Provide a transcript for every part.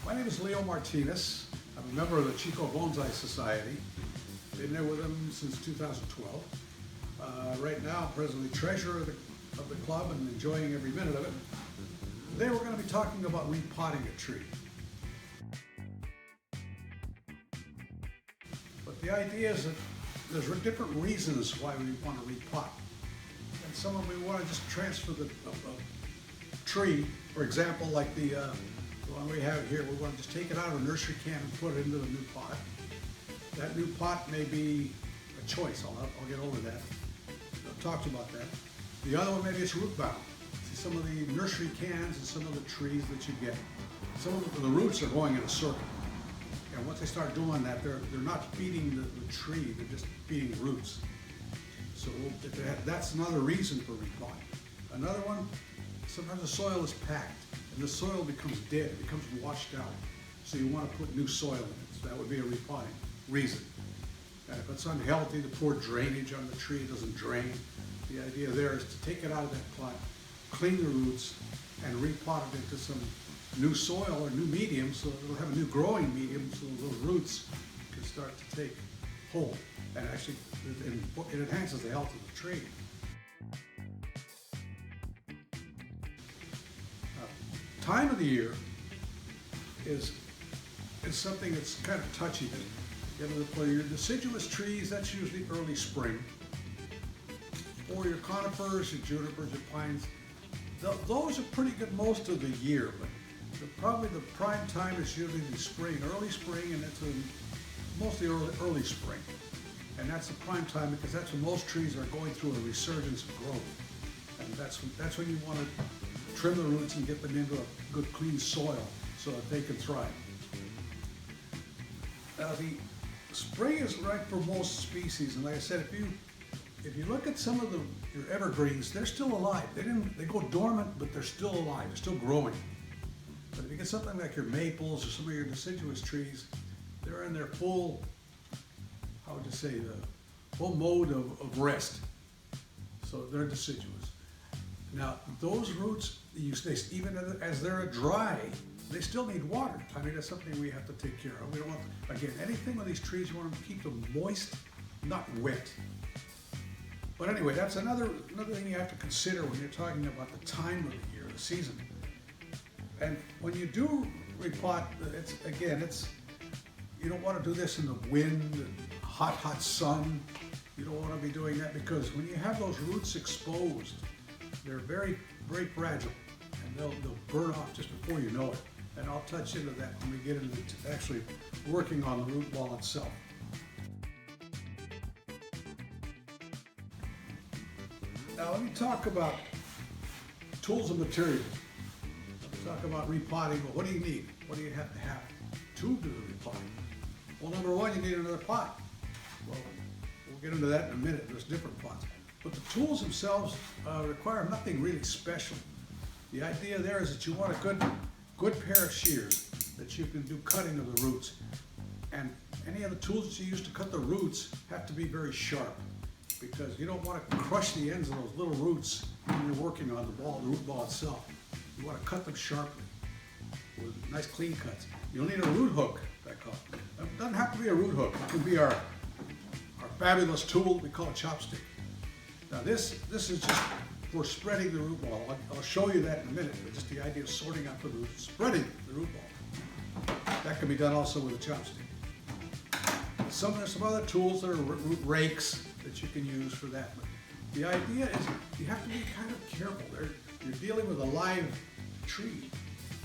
My name is Leo Martinez. I'm a member of the Chico Bonsai Society. Been there with them since 2012. Right now, I'm presently treasurer of the club and enjoying every minute of it. Today we're going to be talking about repotting a tree. But the idea is that there's different reasons why we want to repot. And some of them we want to just transfer the tree, for example, like the one we have here. We want to just take it out of a nursery can and put it into the new pot. That new pot may be a choice. I'll get over that. I've talked about that. The other one, maybe it's root bound. See, some of the nursery cans and some of the trees that you get, some of the roots are going in a circle. And once they start doing that, they're not feeding the tree, they're just feeding the roots. So that's another reason for repotting. Another one, sometimes the soil is packed and the soil becomes dead, it becomes washed out. So you want to put new soil in it. So that would be a repotting reason. And if it's unhealthy, the poor drainage on the tree doesn't drain. The idea there is to take it out of that pot, clean the roots, and repot it into some new soil or new medium, so it'll have a new growing medium, so those roots can start to take hold, and actually it enhances the health of the tree. Time of the year is something that's kind of touchy. For your deciduous trees, that's usually early spring. Or your conifers, your junipers, your pines, those are pretty good most of the year, but probably the prime time is usually the spring, early spring, and it's mostly early spring. And that's the prime time because that's when most trees are going through a resurgence of growth. And that's when you want to trim the roots and get them into a good clean soil so that they can thrive. Now the spring is right for most species, and like I said, if you look at some of your evergreens, they're still alive. They go dormant, but they're still alive, they're still growing. But if you get something like your maples or some of your deciduous trees, they're in their full, how would you say, the full mode of rest. So they're deciduous. Now those roots, even as they're dry, they still need water. I mean, that's something we have to take care of. We don't want, again, anything with these trees, you want to keep them moist, not wet. But anyway, that's another thing you have to consider when you're talking about the time of the year, the season. And when you do repot, you don't want to do this in the wind and hot sun. You don't want to be doing that because when you have those roots exposed, they're very, very fragile and they'll burn off just before you know it. And I'll touch into that when we get into actually working on the root ball itself. Now let me talk about tools and materials. Let's talk about repotting. Well, what do you need? What do you have to do the repotting? Well, number one, you need another pot. Well, we'll get into that in a minute. There's different pots. But the tools themselves require nothing really special. The idea there is that you want a good pair of shears that you can do cutting of the roots. And any of the tools that you use to cut the roots have to be very sharp because you don't want to crush the ends of those little roots when you're working on the root ball itself. You want to cut them sharply with nice clean cuts. You'll need a root hook, that call. It doesn't have to be a root hook. It can be our fabulous tool we call a chopstick. Now this is just for spreading the root ball. I'll show you that in a minute, but just the idea of sorting out the roots, spreading the root ball. That can be done also with a chopstick. There's some other tools that are root rakes that you can use for that. But the idea is you have to be kind of careful. You're dealing with a live tree,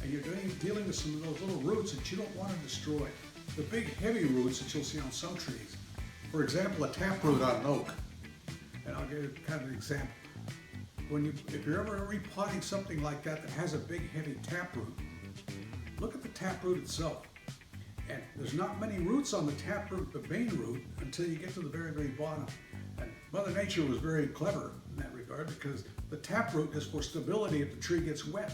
and you're dealing with some of those little roots that you don't want to destroy. The big heavy roots that you'll see on some trees. For example, a taproot on an oak. And I'll give you kind of an example. If you're ever repotting something like that has a big heavy taproot, look at the taproot itself. And there's not many roots on the taproot, the main root, until you get to the very, very bottom. And Mother Nature was very clever in that regard because the taproot is for stability if the tree gets wet.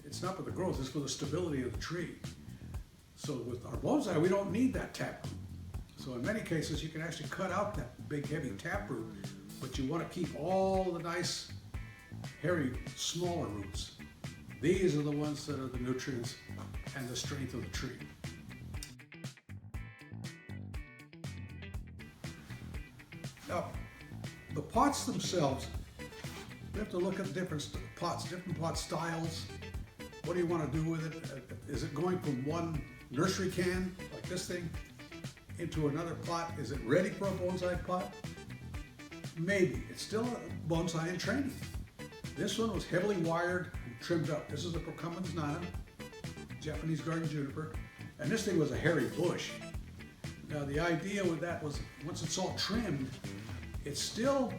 It's not for the growth, it's for the stability of the tree. So with our bonsai, we don't need that taproot. So in many cases, you can actually cut out that big, heavy taproot, but you want to keep all the nice, hairy, smaller roots. These are the ones that are the nutrients and the strength of the tree. Now, the pots themselves, we have to look at different pot styles. What do you want to do with it? Is it going from one nursery can, like this thing, into another pot? Is it ready for a bonsai pot? Maybe. It's still a bonsai in training. This one was heavily wired and trimmed up. This is a Procumbens nana, Japanese garden juniper, and this thing was a hairy bush. Now the idea with that was, once it's all trimmed, it's still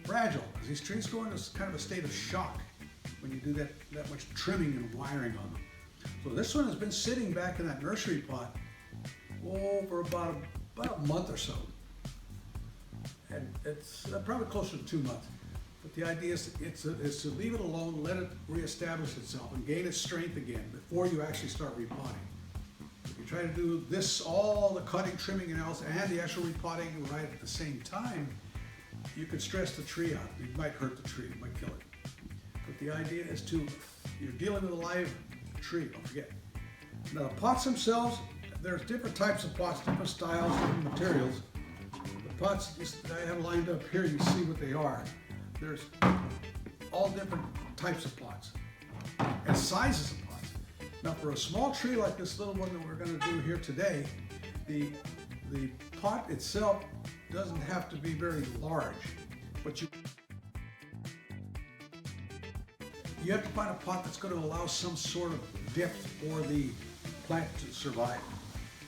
fragile, because these trees go into kind of a state of shock when you do that much trimming and wiring on them. So this one has been sitting back in that nursery pot for about a month or so. And it's probably closer to 2 months. But the idea is to leave it alone, let it reestablish itself and gain its strength again before you actually start repotting. If you try to do this, all the cutting, trimming, and else, and the actual repotting right at the same time, you could stress the tree out. It might hurt the tree, it might kill it. But the idea is you're dealing with a live tree, don't forget. Now the pots themselves, there's different types of pots, different styles, different materials. The pots I have lined up here, you see what they are. There's all different types of pots and sizes of pots. Now for a small tree like this little one that we're going to do here today, the pot itself doesn't have to be very large, but you have to find a pot that's going to allow some sort of depth for the plant to survive.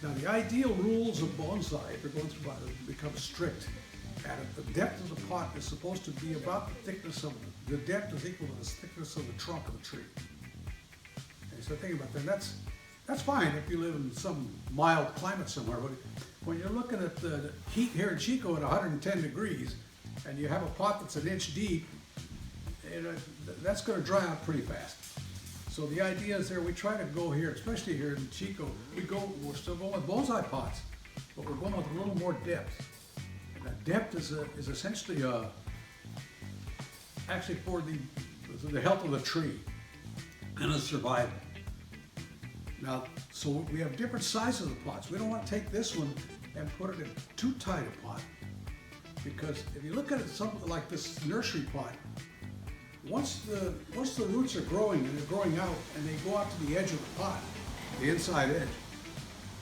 Now the ideal rules of bonsai, if you're going to become strict at it, the depth of the pot is supposed to be about the thickness of, the depth is equal to the thickness of the trunk of the tree. And so think about that, that's fine if you live in some mild climate somewhere, but when you're looking at the heat here in Chico at 110 degrees, and you have a pot that's an inch deep, that's going to dry out pretty fast. So the idea is we try to go here, especially here in Chico, we're still going with bonsai pots, but we're going with a little more depth. And that depth is essentially actually for the health of the tree and its survival. Now, so we have different sizes of pots. We don't want to take this one and put it in too tight a pot, because if you look at it, something like this nursery pot, once the roots are growing and they're growing out and they go out to the edge of the pot, the inside edge,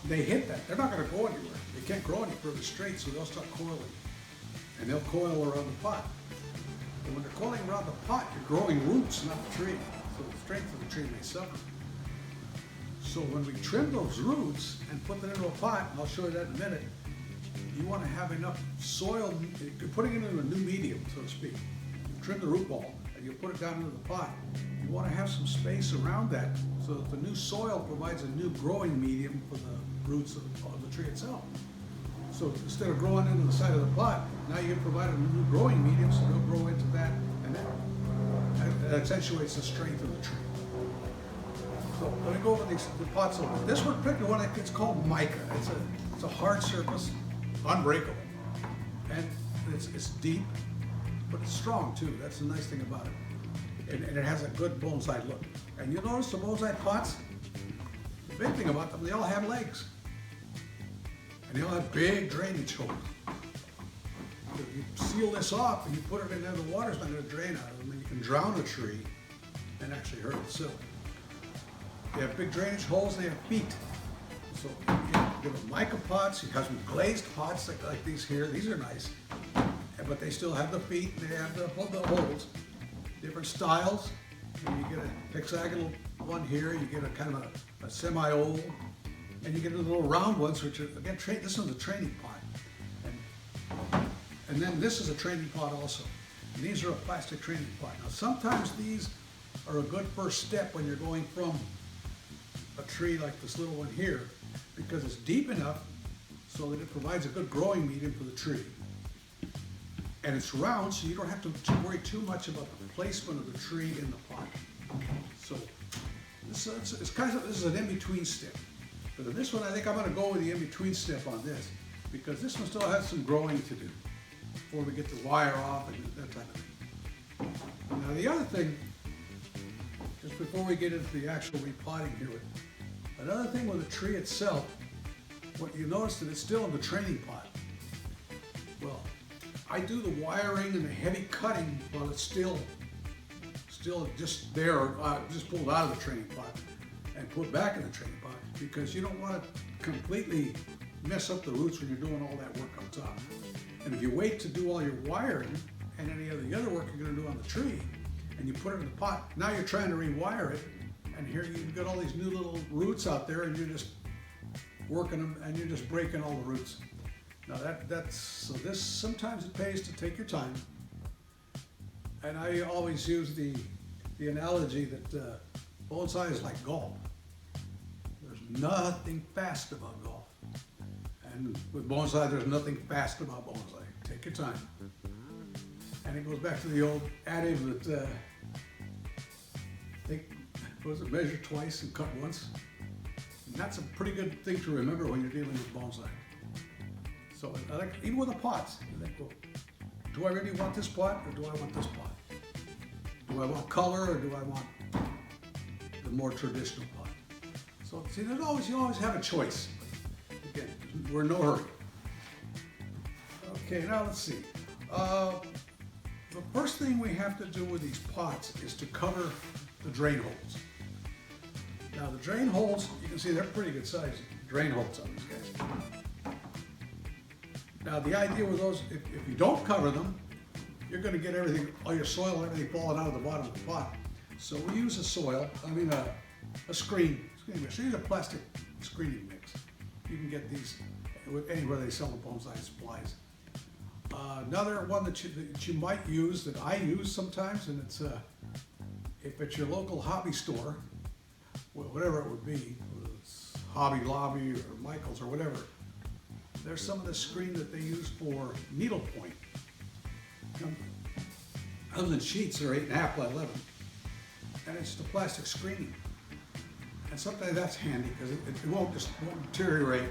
they hit that. They're not going to go anywhere. They can't grow any further straight, so they'll start coiling. And they'll coil around the pot. And when they're coiling around the pot, you're growing roots, not the tree. So the strength of the tree may suffer. So when we trim those roots and put them into a pot, and I'll show you that in a minute, you want to have enough soil, you're putting it into a new medium, so to speak. You trim the root ball, and you put it down into the pot. You want to have some space around that so that the new soil provides a new growing medium for the roots of the tree itself. So instead of growing into the side of the pot, now you can provide a new growing medium, so they'll grow into that, and that accentuates the strength of the tree. So let me go over the pots a little bit. This one, particular one, it's called mica. It's a hard surface, unbreakable, and it's deep, but it's strong too. That's the nice thing about it. And it has a good bonsai look. And you'll notice the bonsai pots, the big thing about them, they all have legs. And they all have big drainage holes. If you seal this off and you put it in there, the water's not going to drain out of them, and you can drown a tree and actually hurt itself. They have big drainage holes, they have feet. So you have mica pots, you have some glazed pots like these here. These are nice, but they still have the feet, they have the holes. Different styles. And you get a hexagonal one here, you get a kind of a semi-oval, and you get the little round ones, which are, again, this one's a training pot. And then this is a training pot also. And these are a plastic training pot. Now sometimes these are a good first step when you're going from a tree like this little one here, because it's deep enough so that it provides a good growing medium for the tree. And it's round, so you don't have to worry too much about the placement of the tree in the pot. So this is an in-between step. But in this one, I think I'm going to go with the in-between step on this, because this one still has some growing to do before we get the wire off and that type of thing. Now the other thing, just before we get into the actual repotting here, Another thing with the tree itself, what you notice that it's still in the training pot. Well, I do the wiring and the heavy cutting while it's still just there, just pulled out of the training pot and put back in the training pot, because you don't want to completely mess up the roots when you're doing all that work on top. And if you wait to do all your wiring and any of the other work you're going to do on the tree, and you put it in the pot, now you're trying to rewire it, and here you've got all these new little roots out there, and you're just working them, and you're just breaking all the roots. Now so this, sometimes it pays to take your time, and I always use the analogy that bonsai is like golf. There's nothing fast about golf, and with bonsai there's nothing fast about bonsai. Take your time. And it goes back to the old adage that measure twice and cut once. And that's a pretty good thing to remember when you're dealing with bonsai. So I like, even with the pots, you think, well, do I really want this pot or do I want this pot? Do I want color or do I want the more traditional pot? So see, you always have a choice. Again, we're in no hurry. Okay, now let's see. The first thing we have to do with these pots is to cover the drain holes. Now the drain holes, you can see they're pretty good size drain holes on these guys. Now the idea with those, if you don't cover them, you're going to get everything, all your soil and everything falling out of the bottom of the pot. So we use a screen mix. Use a plastic screening mix. You can get these anywhere they sell the bonsai supplies. Another one that you might use, that I use sometimes, and it's if it's your local hobby store, whatever it would be, whether it's Hobby Lobby or Michael's or whatever, there's some of the screen that they use for needlepoint. Other than sheets, they're 8.5 by 11, and it's the plastic screening. And sometimes that's handy because it won't deteriorate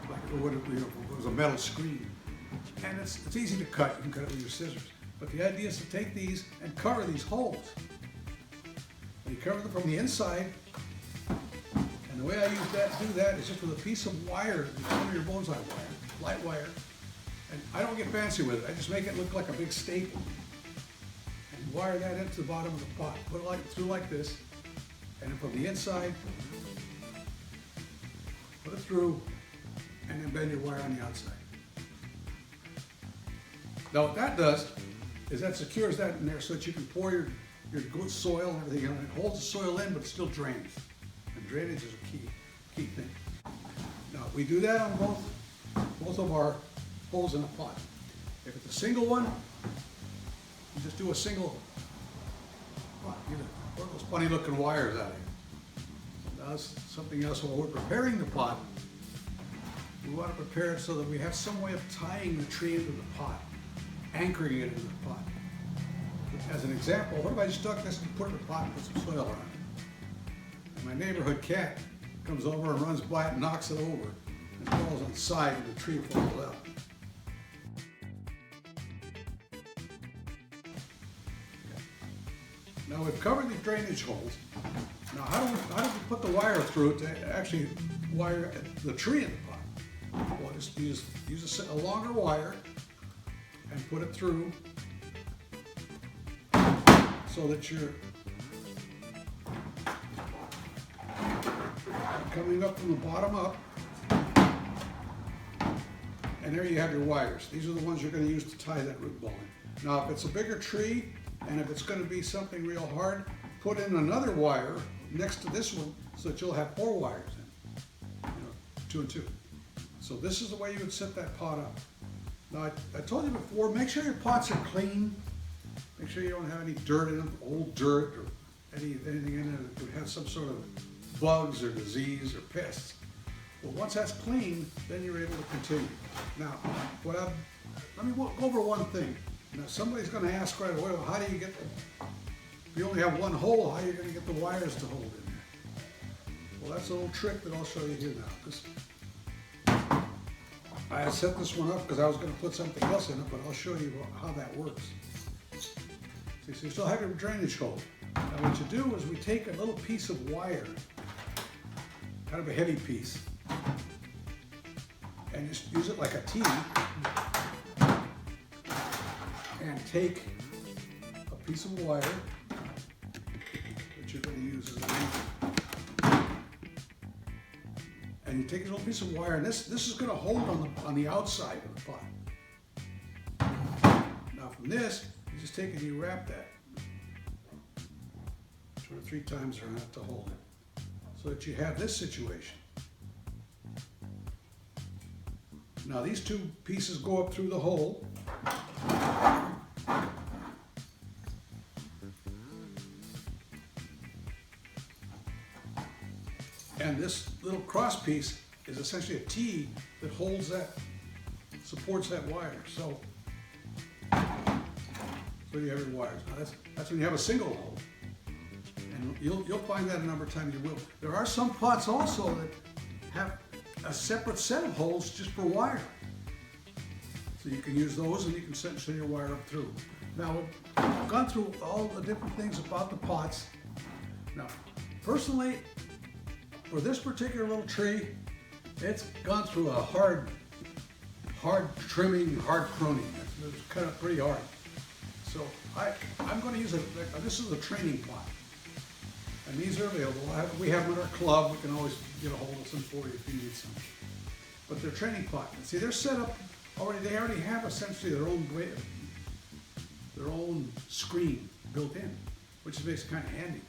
like it would if it was a metal screen. And it's easy to cut. You can cut it with your scissors. But the idea is to take these and cover these holes. And you cover them from the inside. And the way I do that is just with a piece of wire, your bonsai wire, light wire. And I don't get fancy with it. I just make it look like a big staple. And wire that into the bottom of the pot. Put it through like this. And then from the inside, put it through, and then bend your wire on the outside. Now what that does is that secures that in there so that you can pour your good soil and everything in. It holds the soil in, but it still drains. And drainage is a key thing. Now we do that on both of our holes in the pot. If it's a single one, you just do a single pot. You know, those funny looking wires out of here. Now that's something else. While we're preparing the pot, we want to prepare it so that we have some way of tying the tree into the pot, anchoring it into the pot. As an example, what if I just stuck this and put it in the pot and put some soil on it? And my neighborhood cat comes over and runs by it and knocks it over and falls on the side and the tree falls out. Now we've covered the drainage holes. Now how do we put the wire through to actually wire the tree in the pot? Well, just use a longer wire and put it through so that you're coming up from the bottom up, and there you have your wires. These are the ones you're going to use to tie that root ball in. Now if it's a bigger tree and if it's going to be something real hard, put in another wire next to this one so that you'll have 4 wires in, 2 and 2. So this is the way you would set that pot up. Now I told you before, make sure your pots are clean. Make sure you don't have any dirt in them, old dirt or anything in there that would have some sort of bugs or disease or pests. Well, once that's clean, then you're able to continue. Now, let me go over one thing. Now somebody's going to ask right away, well, how do you get if you only have one hole, how are you going to get the wires to hold in there? Well, that's a little trick that I'll show you here now. I set this one up because I was going to put something else in it, but I'll show you how that works. See, so you still have your drainage hole. Now what you do is we take a little piece of wire kind of a heavy piece, and just use it like a T, and take a piece of wire that you're going to use as an anchor. And you take a little piece of wire, and this is going to hold on the outside of the pot. Now from this, you just take and you wrap that 2 or 3 times around it to hold it, so that you have this situation. Now these 2 pieces go up through the hole. And this little cross piece is essentially a T that holds that, supports that wire. So you have your wires. Now that's when you have a single hole. And you'll find that a number of times you will. There are some pots also that have a separate set of holes just for wire. So you can use those and you can send your wire up through. Now we've gone through all the different things about the pots. Now, personally, for this particular little tree, it's gone through a hard trimming, hard pruning. It's cut up pretty hard. So I'm going to use this is a training pot. And these are available. We have them in our club. We can always get a hold of some for you if you need some. But they're training pot. And see, they're set up already. They already have essentially their own screen built in, which makes it kind of handy.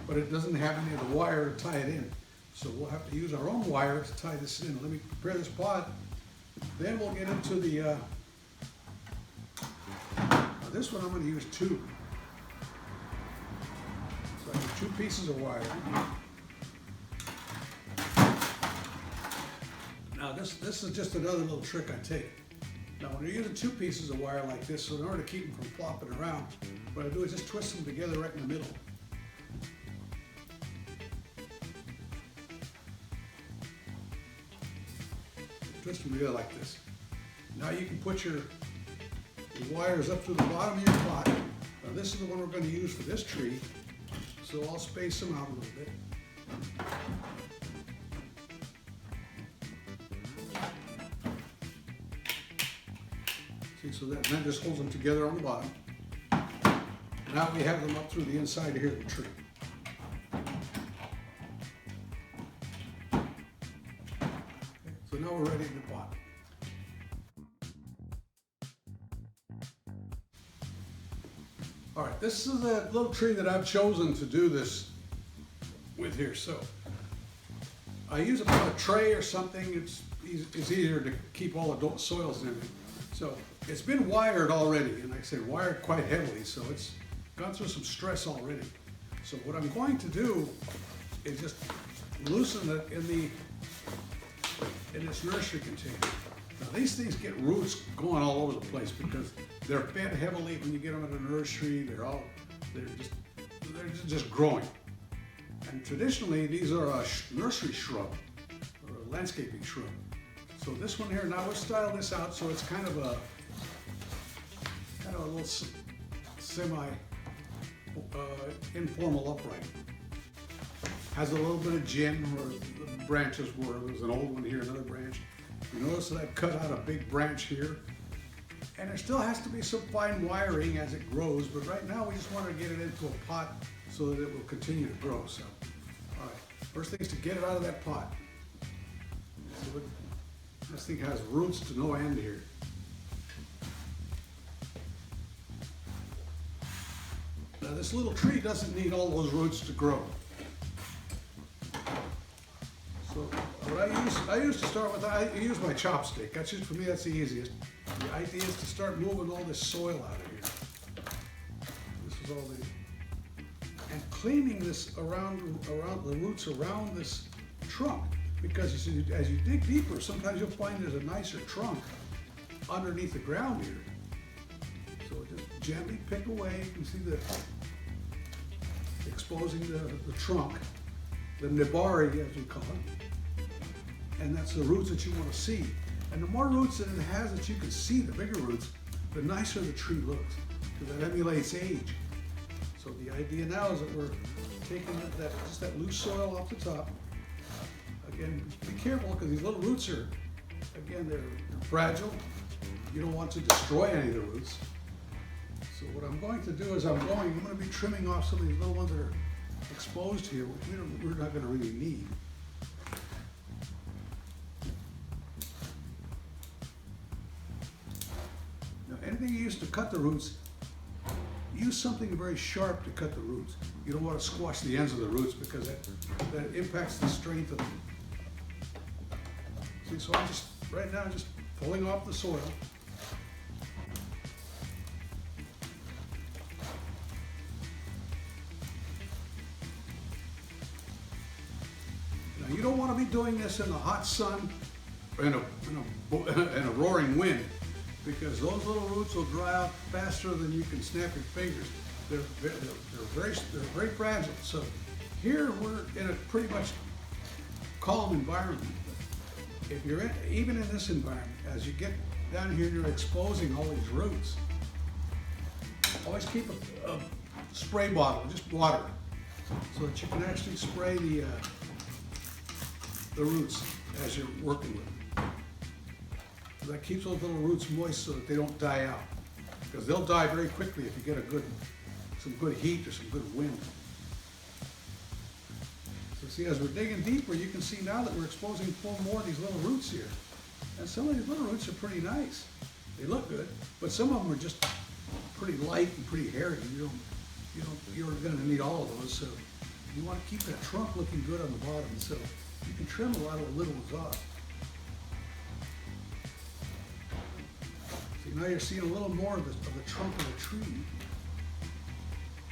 But it doesn't have any of the wire to tie it in. So we'll have to use our own wire to tie this in. Let me prepare this pot. Then we'll get into the. This one I'm going to use 2. So I have 2 pieces of wire. Now this is just another little trick I take. Now when you're using 2 pieces of wire like this, so in order to keep them from flopping around, what I do is just twist them together right in the middle. Twist them together like this. Now you can put your wires up to the bottom of your pot. Now this is the one we're going to use for this tree, so I'll space them out a little bit. See, so that just holds them together on the bottom. Now we have them up through the inside here of the tree. Okay, so now we're ready to pot. All right, this is a little tree that I've chosen to do this with here. So I use a tray or something. It's easier to keep all the soils in it. So it's been wired already, and like I say, wired quite heavily, so it's gone through some stress already. So what I'm going to do is just loosen it in this nursery container. Now these things get roots going all over the place because they're fed heavily when you get them in a nursery. They're just growing. And traditionally these are a nursery shrub or a landscaping shrub. So this one here, now we'll style this out so it's kind of a little semi informal upright. Has a little bit of gin where the branches were. There's an old one here, another branch. You notice that I've cut out a big branch here. And there still has to be some fine wiring as it grows, but right now we just want to get it into a pot so that it will continue to grow. So, all right, first thing is to get it out of that pot. So this thing has roots to no end here. Now this little tree doesn't need all those roots to grow. So what I used to start with, I use my chopstick. That's just, for me, that's the easiest. The idea is to start moving all this soil out of here. This is all and cleaning this around the roots around this trunk. Because you see, as you dig deeper, sometimes you'll find there's a nicer trunk underneath the ground here. So just gently pick away. You can see the exposing the trunk, the nibari as we call it. And that's the roots that you want to see. And the more roots that it has that you can see, the bigger roots, the nicer the tree looks, because that emulates age. So the idea now is that we're taking just that loose soil off the top. Again, be careful because these little roots are, again, they're fragile. You don't want to destroy any of the roots. So what I'm going to do is I'm going to be trimming off some of these little ones that are exposed here, which we're not going to really need. Now, anything you use to cut the roots, use something very sharp to cut the roots. You don't want to squash the ends of the roots because that impacts the strength of them. See, so right now I'm just pulling off the soil. Now you don't want to be doing this in the hot sun or in a roaring wind, because those little roots will dry out faster than you can snap your fingers. They're very fragile. So here we're in a pretty much calm environment. If you're even in this environment, as you get down here, you're exposing all these roots. Always keep a spray bottle, just water, so that you can actually spray the roots as you're working with them. That keeps those little roots moist so that they don't die out, because they'll die very quickly if you get some good heat or some good wind. So see, as we're digging deeper, you can see now that we're exposing 4 more of these little roots here. And some of these little roots are pretty nice. They look good, but some of them are just pretty light and pretty hairy. You're going to need all of those. So you want to keep that trunk looking good on the bottom, so you can trim a lot of the little ones off. See, now you're seeing a little more of the trunk of the tree.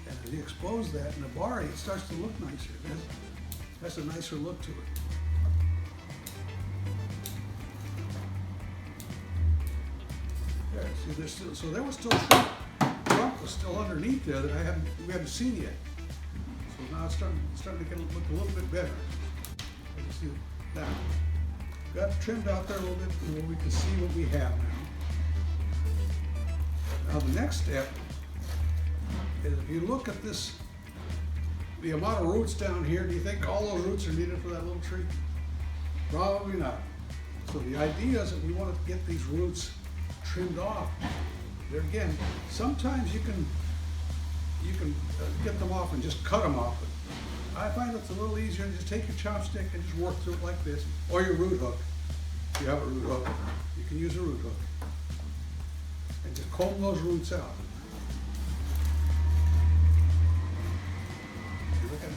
And as you expose that in the bar, it starts to look nicer. That's a nicer look to it. Yeah, see, there's still, so there was still trunk was still underneath there that we haven't seen yet. So now it's starting to look a little bit better. You see that? Got it trimmed out there a little bit where we can see what we have now. Now the next step is, if you look at this, the amount of roots down here, do you think all those roots are needed for that little tree? Probably not. So the idea is that we want to get these roots trimmed off. There again, sometimes you can get them off and just cut them off. But I find it's a little easier to just take your chopstick and just work through it like this, or your root hook. If you have a root hook, you can use a root hook. And just comb those roots out.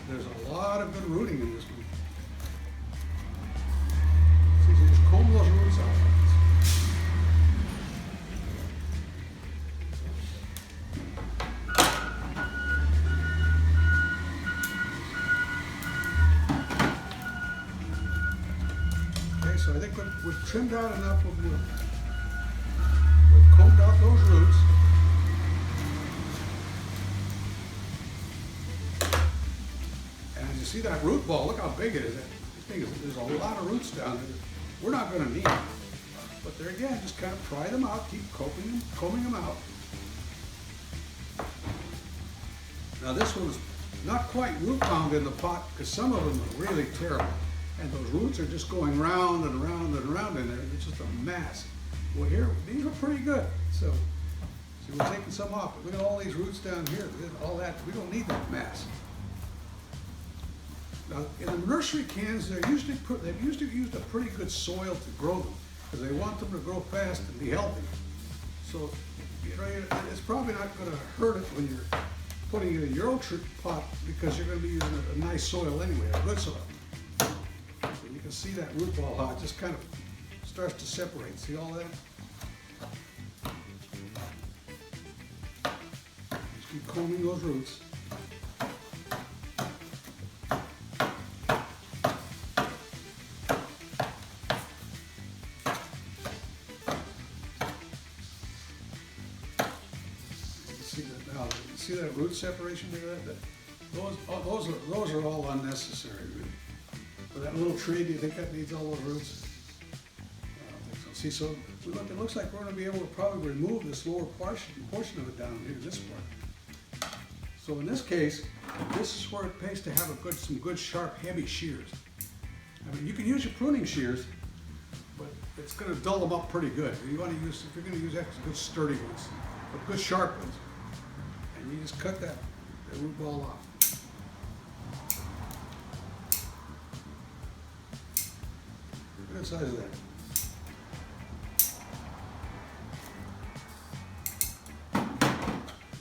There's a lot of good rooting in this one. See, so just comb those roots out. Okay, so I think we've trimmed out enough of wood. We've combed out those roots. See that root ball, look how big it is. There's a lot of roots down there. We're not going to need them. But there again, just kind of pry them out, keep combing them out. Now this one's not quite root bound in the pot, because some of them are really terrible. And those roots are just going round and round and round in there. It's just a mass. Well here, these are pretty good. So see, we're taking some off. But look at all these roots down here. All that, we don't need that mass. Now, in the nursery cans, they've usually used a pretty good soil to grow them, because they want them to grow fast and be healthy. So, it's probably not going to hurt it when you're putting it in your own pot, because you're going to be using a nice soil anyway, a good soil. And you can see that root ball how it just kind of starts to separate. See all that? Just keep combing those roots. See that root separation there? Those are all unnecessary, really. For that little tree, do you think that needs all those roots? I don't think so. See, so it looks like we're going to be able to probably remove this lower portion of it down here, this part. So in this case, this is where it pays to have some good, sharp, heavy shears. I mean, you can use your pruning shears, but it's gonna dull them up pretty good. You wanna use, if you're gonna use good sturdy ones, but good sharp ones. And you just cut that root ball off. Good size of that.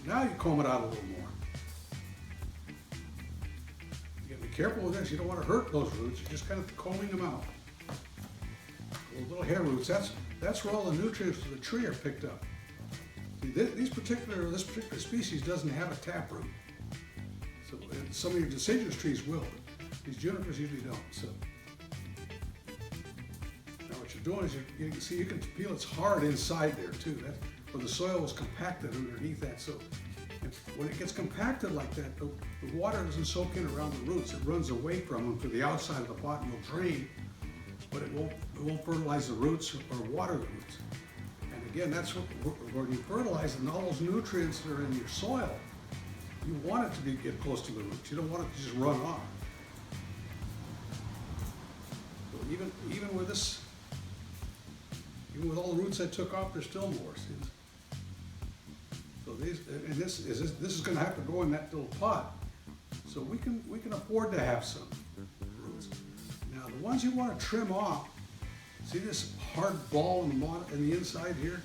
Now you comb it out a little more. You gotta be careful with this. You don't want to hurt those roots. You're just kind of combing them out. Those little hair roots. That's where all the nutrients for the tree are picked up. See, this particular species doesn't have a taproot. So some of your deciduous trees will, but these junipers usually don't. So now what you're doing is you can see, you can feel it's hard inside there too. That's where the soil was compacted underneath that. So when it gets compacted like that, the water doesn't soak in around the roots. It runs away from them to the outside of the pot and will drain, but it won't fertilize the roots or water the roots. And again, that's when you fertilize, and all those nutrients that are in your soil, you want it to get close to the roots. You don't want it to just run off. So even with this, even with all the roots I took off, there's still more. See? So this is going to have to go in that little pot. So we can afford to have some roots. Now the ones you want to trim off, see this hard ball in the inside here?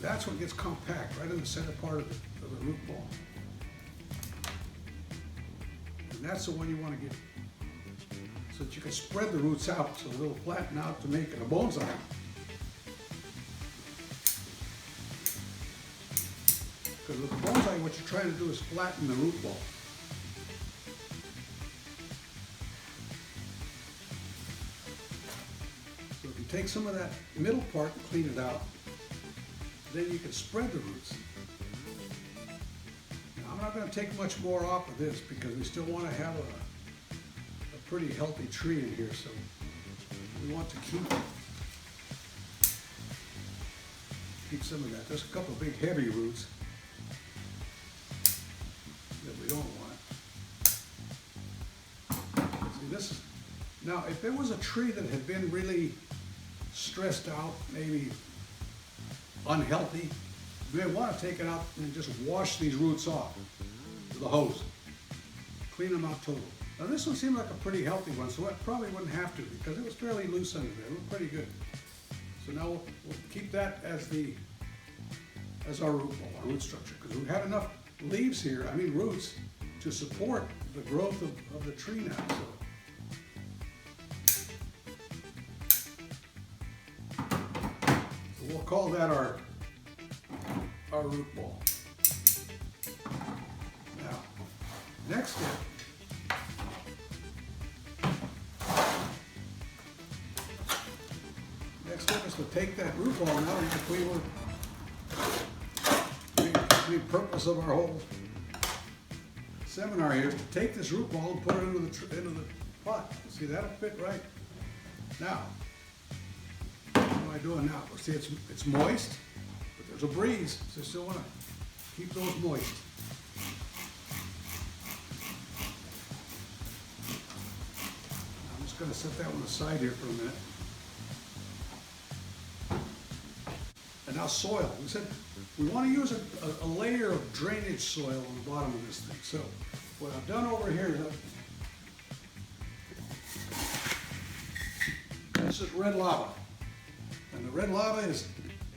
That's what gets compact, right in the center part of the root ball. And that's the one you want to get, so that you can spread the roots out so they'll flatten out to make it a bonsai. Because with the bonsai, what you're trying to do is flatten the root ball. So if you take some of that middle part and clean it out, then you can spread the roots. Now, I'm not going to take much more off of this because we still want to have a pretty healthy tree in here, so we want to keep some of that. There's a couple of big heavy roots that we don't want. See, this is, now if there was a tree that had been really stressed out, maybe unhealthy, you may want to take it out and just wash these roots off with a hose. Clean them out totally. Now this one seemed like a pretty healthy one, so it probably wouldn't have to because it was fairly loose under there. It looked pretty good. So now we'll keep that as our root ball, our root structure, because we have enough leaves here, roots, to support the growth of the tree now. So we'll call that our root ball. Now, next step. Next step is to take that root ball now, the purpose of our whole seminar here is to take this root ball and put it into the pot. See, that'll fit right. Now, what am I doing now? See, it's moist, but there's a breeze, so I still want to keep those moist. I'm just going to set that one aside here for a minute. And now soil. We said we want to use a layer of drainage soil on the bottom of this thing. So what I've done over here is this is red lava. And the red lava is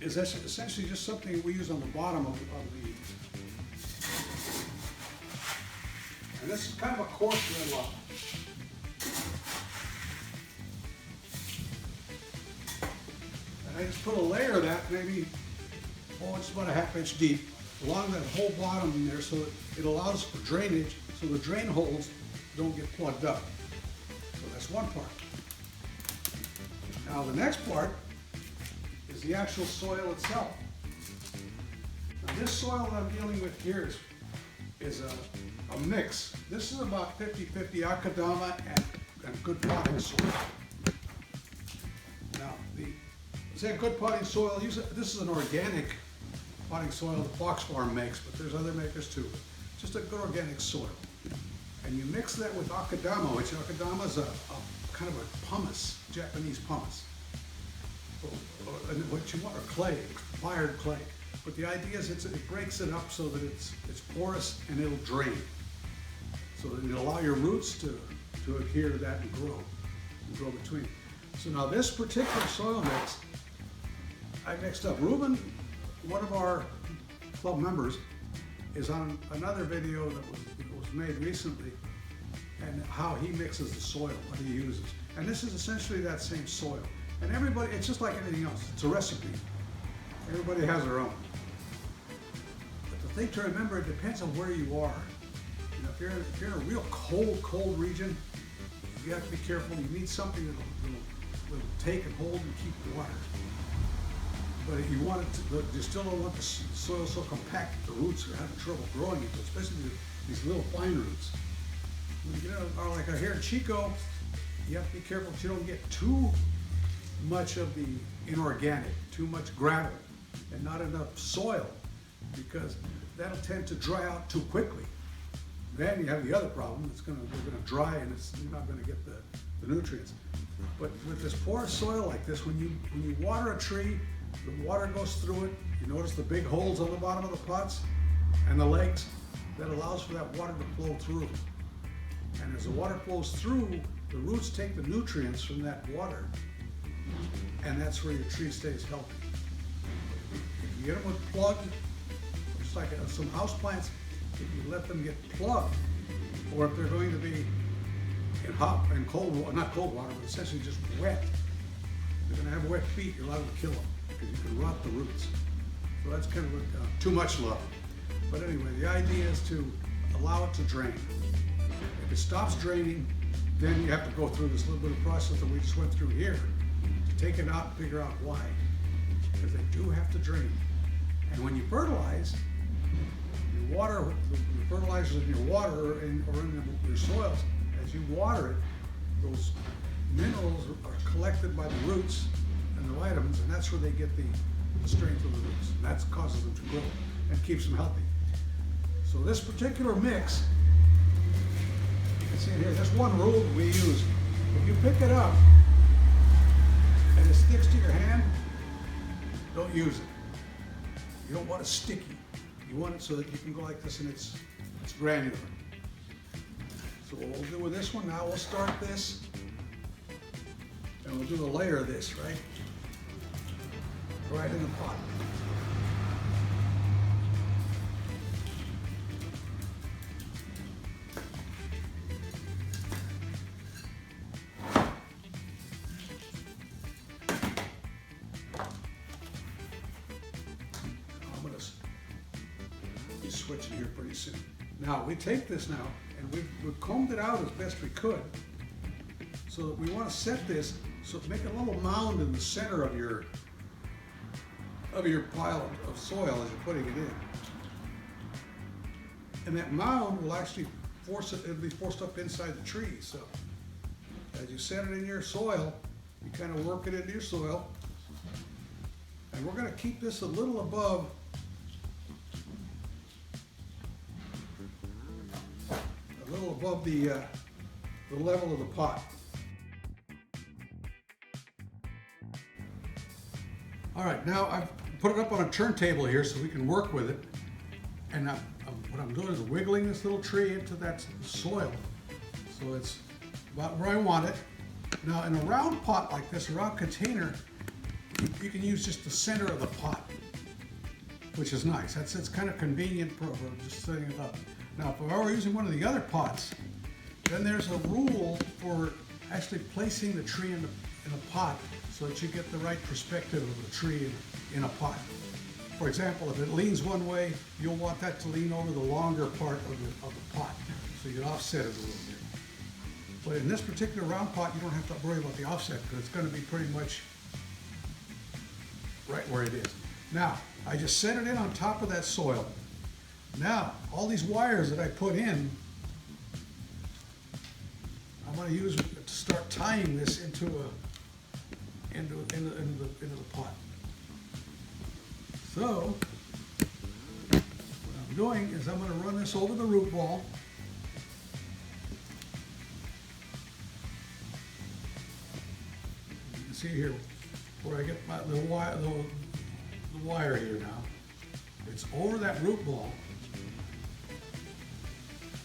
essentially just something we use on the bottom of the, and this is kind of a coarse red lava. I just put a layer of that, maybe, it's about a ½ inch deep, along that whole bottom in there, so it allows for drainage, so the drain holes don't get plugged up. So that's one part. Now the next part is the actual soil itself. Now this soil that I'm dealing with here is a mix. This is about 50-50 akadama and good potting soil. Now say a good potting soil, this is an organic potting soil the Fox Farm makes, but there's other makers too. Just a good organic soil. And you mix that with akadama, which akadama is a kind of a pumice, Japanese pumice. And what you want are clay, fired clay. But the idea is it breaks it up so that it's porous and it'll drain. So that it'll allow your roots to adhere to that and grow between. So now this particular soil mix, I mixed up. Ruben, one of our club members, is on another video that was made recently, and how he mixes the soil, what he uses. And this is essentially that same soil. And everybody, it's just like anything else, it's a recipe. Everybody has their own. But the thing to remember, it depends on where you are. You know, if you're in a real cold region, you have to be careful. You need something that'll take and hold and keep water. But if you want it to, you still don't want the soil so compact that the roots are having trouble growing into it, especially these little fine roots. When you get out, like here in Chico, you have to be careful that you don't get too much of the inorganic, too much gravel, and not enough soil, because that'll tend to dry out too quickly. Then you have the other problem, they're gonna dry and you're not gonna get the nutrients. But with this porous soil like this, when you water a tree, the water goes through it. You notice the big holes on the bottom of the pots and the legs, that allows for that water to flow through. And as the water flows through, the roots take the nutrients from that water, and that's where your tree stays healthy. If you get them with plug, just like some house plants, if you let them get plugged, or if they're going to be in hot and cold water, not cold water, but essentially just wet, they're going to have wet feet, you're allowed to kill them, because you can rot the roots. So that's kind of too much love. But anyway, the idea is to allow it to drain. If it stops draining, then you have to go through this little bit of process that we just went through here to take it out and figure out why. Because they do have to drain. And when you fertilize, you water, the fertilizers in your water or in your soils, as you water it, those minerals are collected by the roots and the vitamins, and that's where they get the strength of the roots. And that causes them to grow and keeps them healthy. So this particular mix, you can see here, there's one rule that we use. If you pick it up and it sticks to your hand, don't use it. You don't want it sticky. You want it so that you can go like this and it's granular. So what we'll do with this one now, we'll start this and we'll do a layer of this, right in the pot. Switching here pretty soon. Now we take this now and we've combed it out as best we could, so that we want to set this, so make a little mound in the center of your pile of soil as you're putting it in. And that mound will actually it'll be forced up inside the tree. So as you set it in your soil, you kind of work it into your soil. And we're going to keep this a little above the level of the pot. All right, now I've put it up on a turntable here so we can work with it. And what I'm doing is wiggling this little tree into that soil, so it's about where I want it. Now in a round pot like this, a round container, you can use just the center of the pot, which is nice. It's kind of convenient for just setting it up. Now, if I were using one of the other pots, then there's a rule for actually placing the tree in a pot so that you get the right perspective of the tree in a pot. For example, if it leans one way, you'll want that to lean over the longer part of the pot, so you offset it a little bit. But in this particular round pot, you don't have to worry about the offset, because it's going to be pretty much right where it is. Now, I just set it in on top of that soil. Now, all these wires that I put in, I'm going to use to start tying this into the pot. So, what I'm doing is I'm going to run this over the root ball, see here where I get the wire here now. It's over that root ball.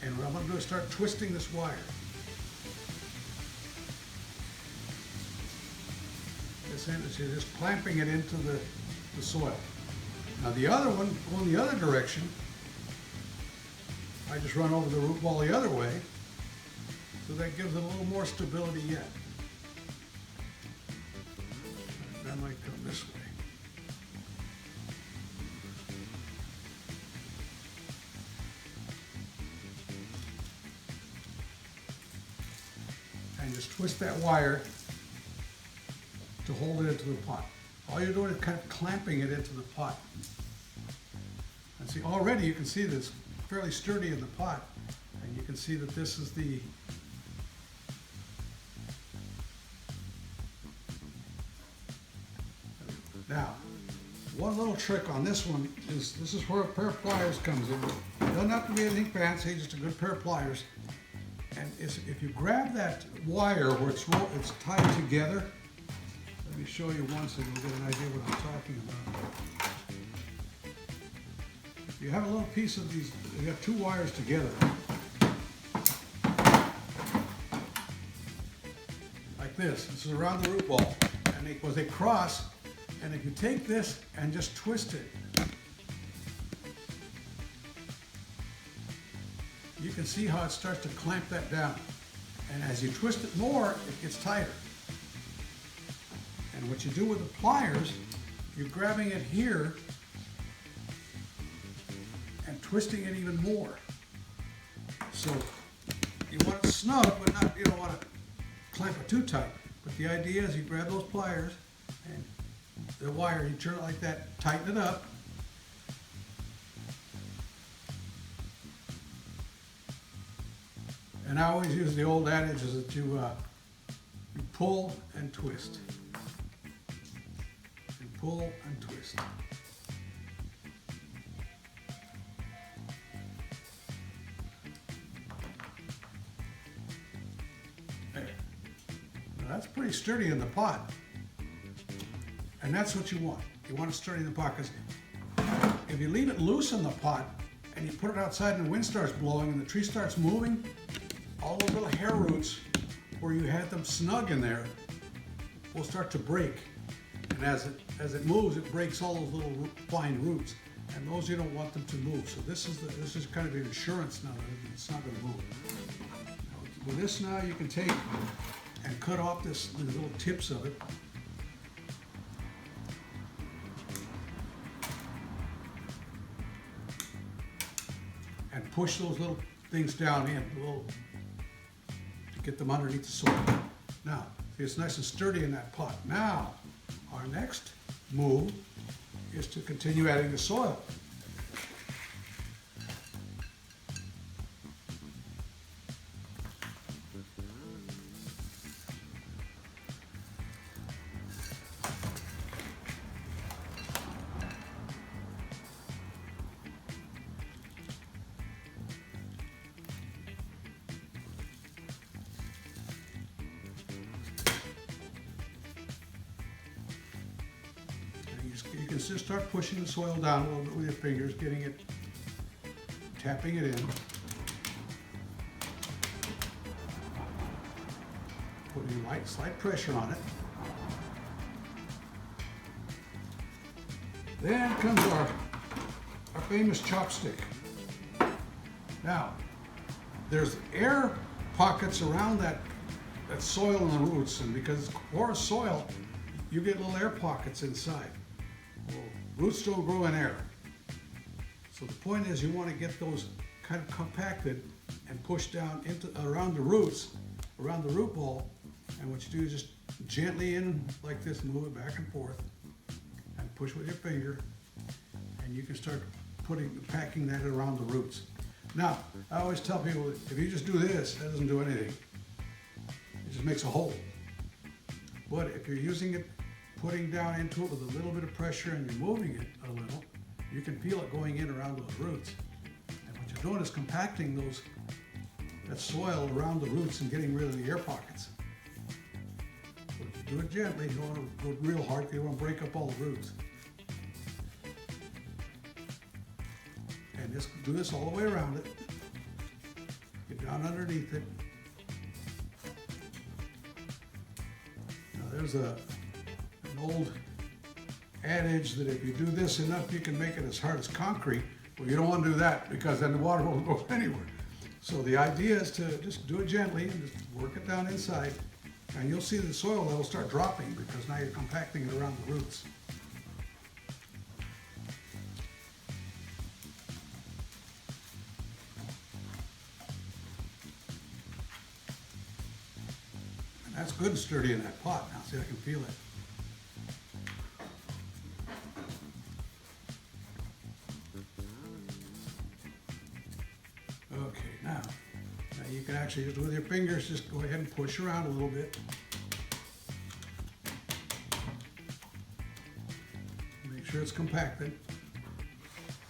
And what I'm going to do is start twisting this wire. This end is just clamping it into the soil. Now the other one, going the other direction, I just run over the root ball the other way, so that gives it a little more stability yet. That might come this way. And just twist that wire to hold it into the pot. All you're doing is kind of clamping it into the pot. And see, already you can see this fairly sturdy in the pot, and you can see that this is the now. One little trick on this one is this is where a pair of pliers comes in. It doesn't have to be anything fancy, just a good pair of pliers. And if you grab that wire where it's tied together, let me show you one so you'll get an idea what I'm talking about. You have a little piece of these, you have two wires together. Like this. This is around the root ball. And they cross, and if you take this and just twist it, you can see how it starts to clamp that down. And as you twist it more, it gets tighter. And what you do with the pliers, you're grabbing it here and twisting it even more. So you want it snug, but not, you don't want to clamp it too tight. But the idea is you grab those pliers and the wire, you turn it like that, tighten it up. And I always use the old adage is that you pull and twist. And pull and twist. There. Now that's pretty sturdy in the pot. And that's what you want. You want it sturdy in the pot, because if you leave it loose in the pot and you put it outside and the wind starts blowing and the tree starts moving, all those little hair roots where you had them snug in there will start to break. And as it moves, it breaks all those little fine roots. And those you don't want them to move. So this is kind of an insurance now that it's not going to move. Now, with this now you can take and cut off these little tips of it. And push those little things down in, to get them underneath the soil. Now, see, it's nice and sturdy in that pot. Now, our next move is to continue adding the soil. You can just start pushing the soil down a little bit with your fingers, getting it, tapping it in. Putting slight pressure on it. Then comes our famous chopstick. Now, there's air pockets around that soil and the roots, and because it's porous soil, you get little air pockets inside. Well, roots don't grow in air. So the point is you want to get those kind of compacted and pushed down around the roots, around the root ball. And what you do is just gently in like this, move it back and forth, and push with your finger, and you can start packing that around the roots. Now, I always tell people, if you just do this, that doesn't do anything. It just makes a hole. But if you're using it, putting down into it with a little bit of pressure and you're moving it a little, you can feel it going in around those roots. And what you're doing is compacting that soil around the roots and getting rid of the air pockets. So Just do it gently. You don't want to go real hard because you want to break up all the roots. And just do this all the way around it. Get down underneath it. Now there's an old adage that if you do this enough, you can make it as hard as concrete. Well, you don't want to do that because then the water won't go anywhere. So the idea is to just do it gently and just work it down inside. And you'll see the soil level start dropping because now you're compacting it around the roots. And that's good and sturdy in that pot. Now see, I can feel it. Okay, now you can actually just with your fingers just go ahead and push around a little bit. Make sure it's compacted.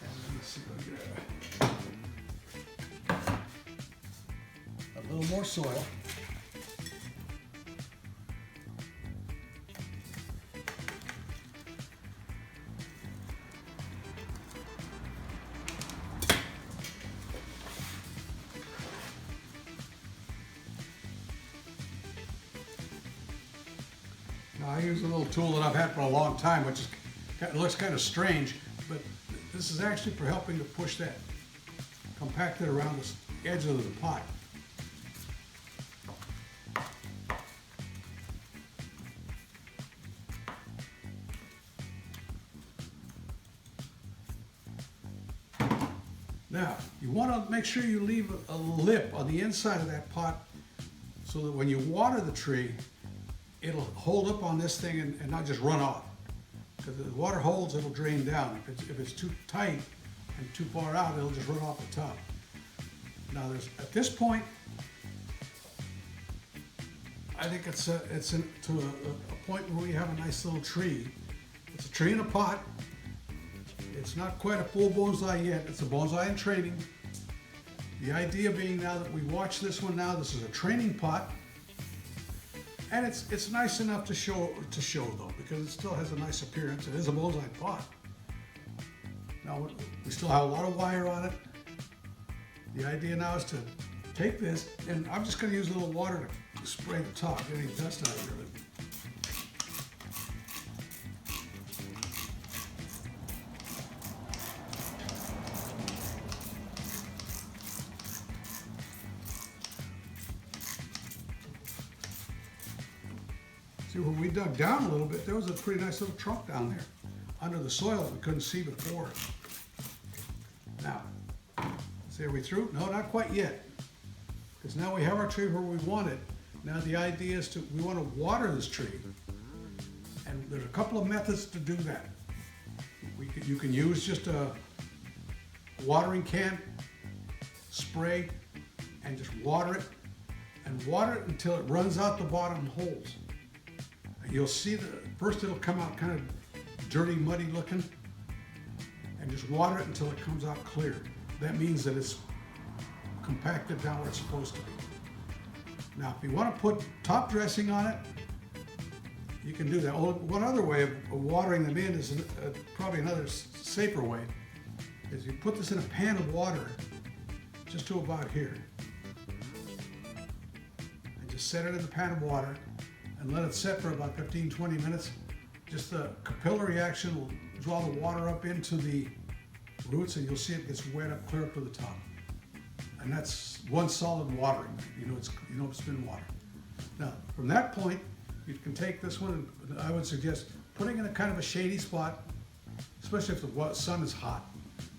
And let me see if I get a little more soil. Now, I use a little tool that I've had for a long time, which is, it looks kind of strange, but this is actually for helping to push that compacted around the edge of the pot. Now, you want to make sure you leave a lip on the inside of that pot so that when you water the tree, it'll hold up on this thing and not just run off. Because if the water holds, it'll drain down. If it's too tight and too far out, it'll just run off the top. Now, at this point, I think it's to a point where we have a nice little tree. It's a tree in a pot. It's not quite a full bonsai yet. It's a bonsai in training. The idea being now that we watch this one now, this is a training pot. And it's nice enough to show though, because it still has a nice appearance. It is a bonsai pot. Now we still have a lot of wire on it. The idea now is to take this, and I'm just going to use a little water to spray the top, get any dust out of it. See, when we dug down a little bit, there was a pretty nice little trunk down there under the soil that we couldn't see before. Now, see, are we through? No, not quite yet. Because now we have our tree where we want it. Now the idea is we want to water this tree. And there's a couple of methods to do that. You can use just a watering can, spray, and just water it. And water it until it runs out the bottom holes. You'll see that first it'll come out kind of dirty, muddy looking, and just water it until it comes out clear. That means that it's compacted down where it's supposed to be. Now, if you want to put top dressing on it, you can do that. One other way of watering them in is probably another safer way, is you put this in a pan of water just to about here. And just set it in the pan of water and let it set for about 15-20 minutes. Just the capillary action will draw the water up into the roots, and you'll see it gets wet up clear up to the top. And that's one solid watering. You know it's been watered. Now, from that point, you can take this one, and I would suggest putting it in a kind of a shady spot, especially if the sun is hot.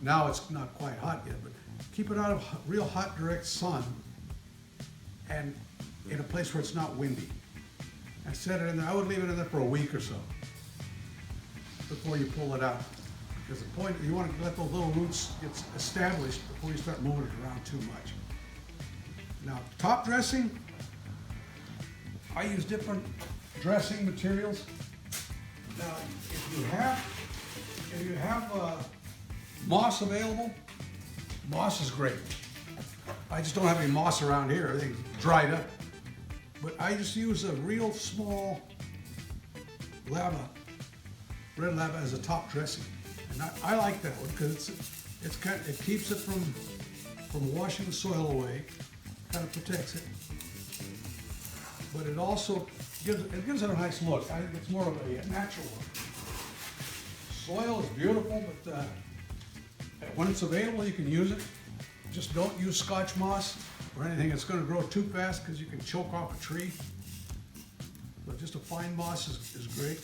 Now it's not quite hot yet, but keep it out of real hot direct sun and in a place where it's not windy. And set it in there. I would leave it in there for a week or so before you pull it out. Because the point, you want to let those little roots get established before you start moving it around too much. Now, top dressing, I use different dressing materials. Now, if you have moss available, moss is great. I just don't have any moss around here. Everything's dried up. But I just use a real small red lava as a top dressing. And I like that one because it keeps it from washing the soil away, kind of protects it. But it also gives it a nice look. I think it's more of a natural look. Soil is beautiful, but when it's available, you can use it. Just don't use Scotch moss or anything that's going to grow too fast because you can choke off a tree. But just a fine moss is great.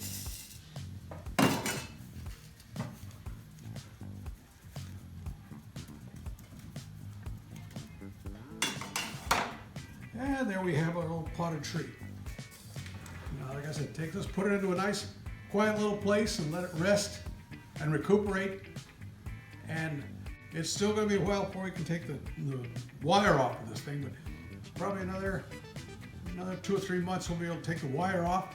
And there we have our little potted tree. Now, like I said, take this, put it into a nice, quiet little place and let it rest and recuperate. And it's still going to be a while before we can take the wire off of this thing, but probably another 2 or 3 months we'll be able to take the wire off,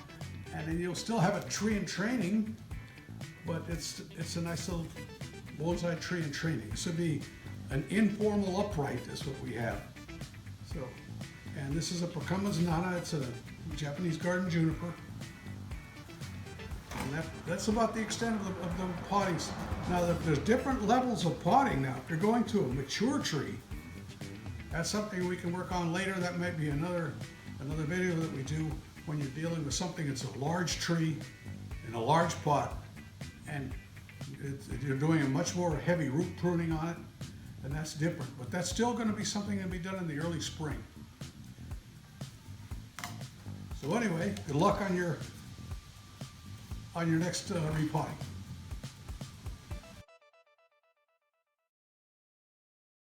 and then you'll still have a tree in training, but it's a nice little bonsai tree in training. This would be an informal upright is what we have. So, and this is a Procumbens nana. It's a Japanese garden juniper. And that's about the extent of the potting. Now, there's different levels of potting now. If you're going to a mature tree, that's something we can work on later. That might be another video that we do when you're dealing with something that's a large tree in a large pot, and you're doing a much more heavy root pruning on it, and that's different. But that's still going to be something that'll be done in the early spring. So anyway, good luck on your next repotting.